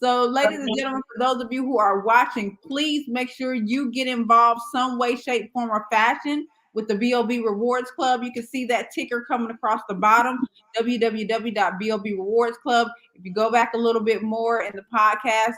So, ladies and gentlemen, for those of you who are watching, please make sure you get involved some way, shape, form, or fashion with the BOB Rewards Club. You can see that ticker coming across the bottom, www.bob Rewards Club. If you go back a little bit more in the podcast,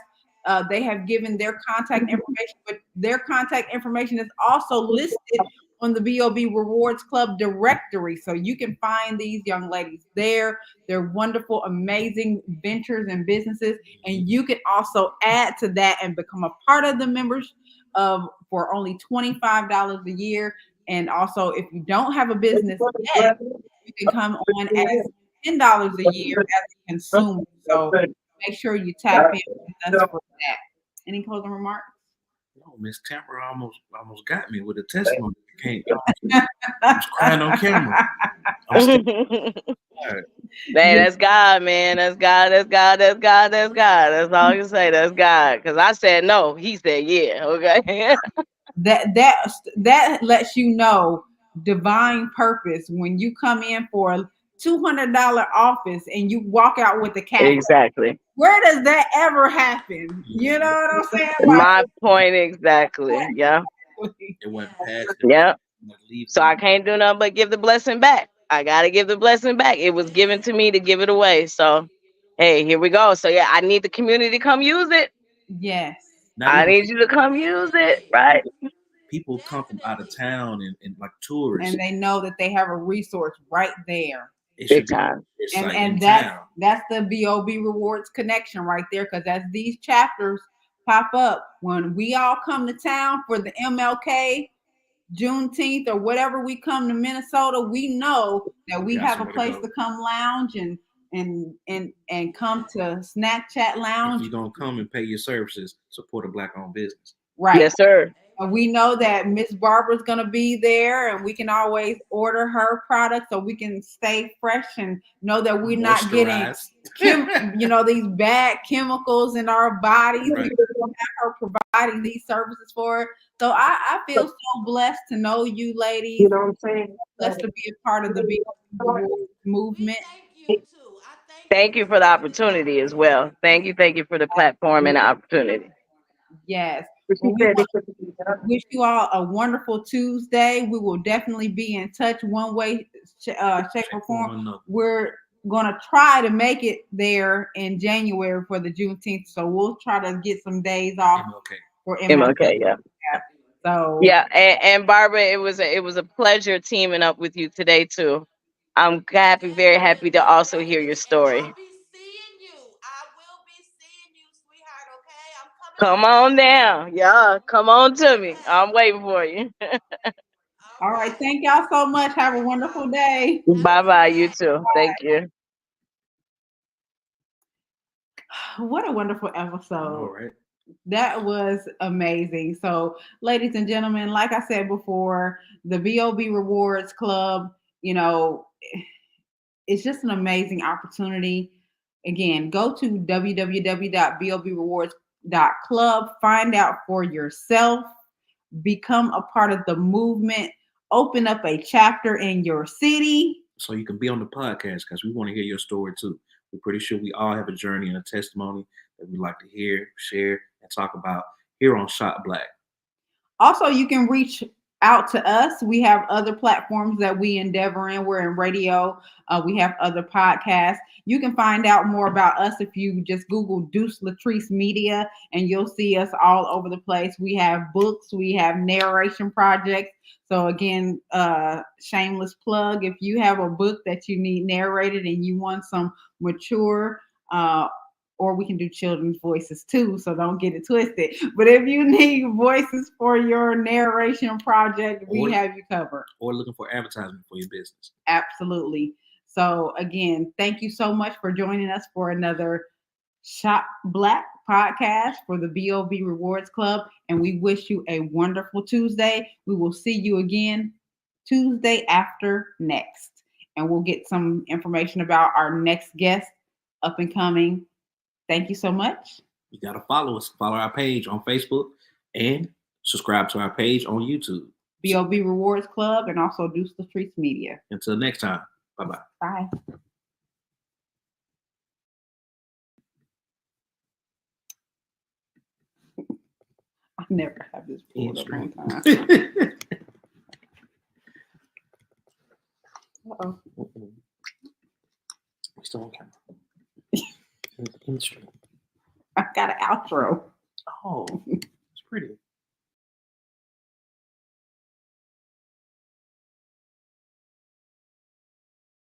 they have given their contact information, but their contact information is also listed on the BOB Rewards Club directory. So you can find these young ladies there. They're wonderful, amazing ventures and businesses. And you can also add to that and become a part of the members for only $25 a year. And also, if you don't have a business yet, you can come on as $10 a year as a consumer. So make sure you tap in with us for that. Any closing remarks? No, Miss Tamara almost got me with a testimony. I can't. I was crying on camera. I'm still tired. Man, that's God, man. That's God. That's God. That's God. That's God. That's all you say. That's God. Because I said no. He said yeah. Okay. That lets you know divine purpose when you come in for a $200 office and you walk out with a cafe. Exactly. Where does that ever happen? You know what I'm saying? My point exactly. Yeah. Like, It went past Yes. it. Yeah. Leave So I can't do nothing but give the blessing back. I gotta give the blessing back. It was given to me to give it away. So hey, here we go. So yeah, I need the community to come use it. yes. not I even need you to come use it, Definitely. right? people come from out of Definitely. town and like tourists. And they know that they have a resource right there. It Big should be time. it's And like in and that's town. that's the BOB rewards connection right there. Because as these chapters pop up, when we all come to town for the MLK Juneteenth or whatever we come to Minnesota, we know that We we got have a somewhere to place go. to come lounge and come to Snack Chat If Lounge. you're gonna come and pay your services, support a black owned business. Right. Yes, sir. We know that Miss Barbara's gonna be there, and we can always order her product so we can stay fresh and know that we're not getting, these bad chemicals in our bodies. Right. We don't have her providing these services for her. So I feel so blessed to know you, ladies. You know what I'm saying? Blessed to be a part of the BOB movement. We thank you too. I Thank you for the opportunity as well. Thank you for the platform and the opportunity. Yes. Well, we wish you all a wonderful Tuesday. We will definitely be in touch one way, shape, or form. We're going to try to make it there in January for the Juneteenth. So we'll try to get some days off for MLK, yeah. So yeah, and Barbara, it was a pleasure teaming up with you today too. I'm happy, very happy to also hear your story. I'll be seeing you. I will be seeing you, sweetheart. Okay, I'm coming. Come on down, yeah. Come on to me. I'm waiting for you. All right. Thank y'all so much. Have a wonderful day. Bye bye. You too. Thank you. What a wonderful episode. All right. That was amazing. So, ladies and gentlemen, like I said before, the BOB Rewards Club, it's just an amazing opportunity. Again, go to www.bobrewards.club, find out for yourself, become a part of the movement, open up a chapter in your city. So you can be on the podcast because we want to hear your story too. We're pretty sure we all have a journey and a testimony that we like to hear, share, and talk about here on Shot Black. Also, you can reach out to us. We have other platforms that we endeavor in. We're in radio. We have other podcasts. You can find out more about us if you just Google Deuce Latrice Media, and you'll see us all over the place. We have books. We have narration projects. So again, shameless plug. If you have a book that you need narrated and you want some mature, or we can do children's voices too, so don't get it twisted. But if you need voices for your narration project, we have you covered. Or looking for advertisement for your business. Absolutely. So again, thank you so much for joining us for another Shop Black podcast for the BOB Rewards Club. And we wish you a wonderful Tuesday. We will see you again Tuesday after next. And we'll get some information about our next guest up and coming. Thank you so much. You got to follow us. Follow our page on Facebook and subscribe to our page on YouTube. BOB Rewards Club and also Deuce Latrice Media. Until next time. Bye-bye. Bye. I never have this pulled up on time. Uh-oh. We still on camera. In the stream. I got an outro. Oh, it's pretty.